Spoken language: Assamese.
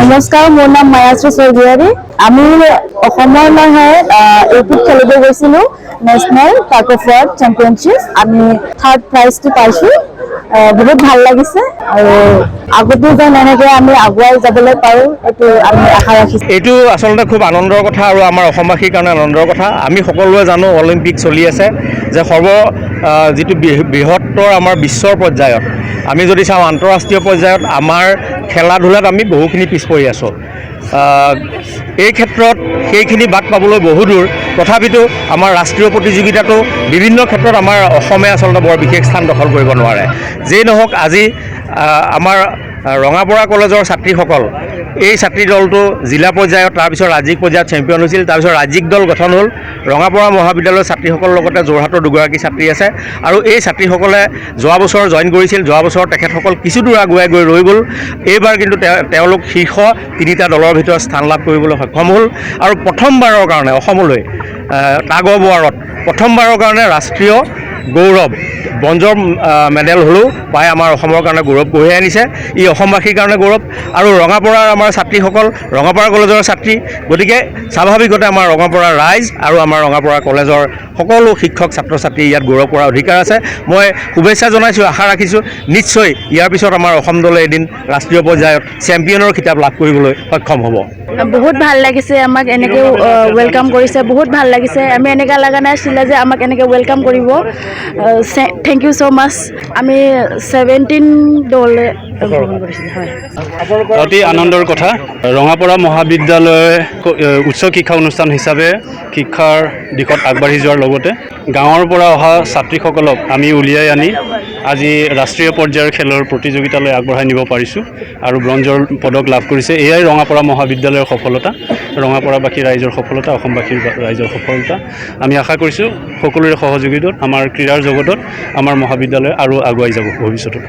নমস্কাৰ, মোৰ নাম মায়াশ্ৰী চৌধুৰী। আমি অসমৰ নহয় এইটোত খেলিব গৈছিলোঁ national tug of war championship. আমি থাৰ্ড প্ৰাইজটো পাইছোঁ। বহুত ভাল লাগিছে আৰু আগতো যেন এনেকৈ আমি আগুৱাই যাবলৈ পাৰোঁ এইটো আমি আশা ৰাখিছোঁ। এইটো আচলতে খুব আনন্দৰ কথা আৰু আমাৰ অসমবাসীৰ কাৰণে আনন্দৰ কথা। আমি সকলোৱে জানো অলিম্পিক চলি আছে, যে যিটো বৃহত্তৰ আমাৰ বিশ্বৰ পৰ্যায়ত আমি যদি চাওঁ আন্তঃৰাষ্ট্ৰীয় পৰ্যায়ত আমাৰ খেলা ধূলাত আমি বহুখিনি পিছ পৰি আছোঁ। এই ক্ষেত্ৰত সেইখিনি বাদ পাবলৈ বহু দূৰ, তথাপিতো আমাৰ ৰাষ্ট্ৰীয় প্ৰতিযোগিতাটো বিভিন্ন ক্ষেত্ৰত আমাৰ অসমে আচলতে বৰ বিশেষ স্থান দখল কৰিব নোৱাৰে। যেই নহওক আজি আমাৰ ৰঙাপৰা কলেজৰ ছাত্ৰীসকল, এই ছাত্ৰী দলটো জিলা পৰ্যায়ত, তাৰপিছত ৰাজ্যিক পৰ্যায়ত চেম্পিয়ন হৈছিল। তাৰপিছত ৰাজ্যিক দল গঠন হ'ল। ৰঙাপৰা মহাবিদ্যালয়ৰ ছাত্ৰীসকলৰ লগতে যোৰহাটৰ দুগৰাকী ছাত্ৰী আছে আৰু এই ছাত্ৰীসকলে যোৱা বছৰ জইন কৰিছিল। যোৱা বছৰ তেখেতসকল কিছু দূৰ আগুৱাই গৈ ৰৈ গ'ল। এইবাৰ কিন্তু তেওঁলোক শীৰ্ষ তিনিটা দলৰ ভিতৰত স্থান লাভ কৰিবলৈ সক্ষম হ'ল আৰু প্ৰথমবাৰৰ কাৰণে অসমলৈ টাগ অফ ৱাৰত প্ৰথমবাৰৰ কাৰণে ৰাষ্ট্ৰীয় গৌৰৱ ব্ৰঞ্জৰ মেডেল হ'লেও পাই আমাৰ অসমৰ কাৰণে গৌৰৱ কঢ়িয়াই আনিছে। ই অসমবাসীৰ কাৰণে গৌৰৱ আৰু ৰঙাপৰাৰ আমাৰ ছাত্ৰীসকল ৰঙাপৰা কলেজৰ ছাত্ৰী, গতিকে স্বাভাৱিকতে আমাৰ ৰঙাপৰা ৰাইজ আৰু আমাৰ ৰঙাপৰা কলেজৰ সকলো শিক্ষক ছাত্ৰ ছাত্ৰী ইয়াত গৌৰৱ কৰাৰ অধিকাৰ আছে। মই শুভেচ্ছা জনাইছোঁ, আশা ৰাখিছোঁ নিশ্চয় ইয়াৰ পিছত আমাৰ অসম দলে এদিন ৰাষ্ট্ৰীয় পৰ্যায়ত চেম্পিয়নৰ খিতাপ লাভ কৰিবলৈ সক্ষম হ'ব। বহুত ভাল লাগিছে, আমাক এনেকৈ ৱেলকাম কৰিছে, বহুত ভাল লাগিছে। আমি এনেকুৱা লগা নাছিলে যে আমাক এনেকৈ ৱেলকাম কৰিব। থেংক ইউ ছ' মাছ। আমি 17 দলে গ্ৰহণ কৰিছিলোঁ। হয়, অতি আনন্দৰ কথা। ৰঙাপৰা মহাবিদ্যালয় উচ্চ শিক্ষা অনুষ্ঠান হিচাপে শিক্ষাৰ দিশত আগবাঢ়ি যোৱাৰ লগতে গাঁৱৰ পৰা অহা ছাত্ৰীসকলক আমি উলিয়াই আনি আজি ৰাষ্ট্ৰীয় পৰ্যায়ৰ খেলৰ প্ৰতিযোগিতালৈ আগবঢ়াই নিব পাৰিছোঁ আৰু ব্ৰঞ্জৰ পদক লাভ কৰিছে। এয়াই ৰঙাপৰা মহাবিদ্যালয়ৰ সফলতা, ৰঙাপৰাবাসী ৰাইজৰ সফলতা, অসমবাসীৰ ৰাইজৰ সফলতা। আমি আশা কৰিছোঁ সকলোৰে সহযোগিতাত আমাৰ ক্ৰীড়াৰ জগতত আমাৰ মহাবিদ্যালয় আৰু আগুৱাই যাব ভৱিষ্যতত।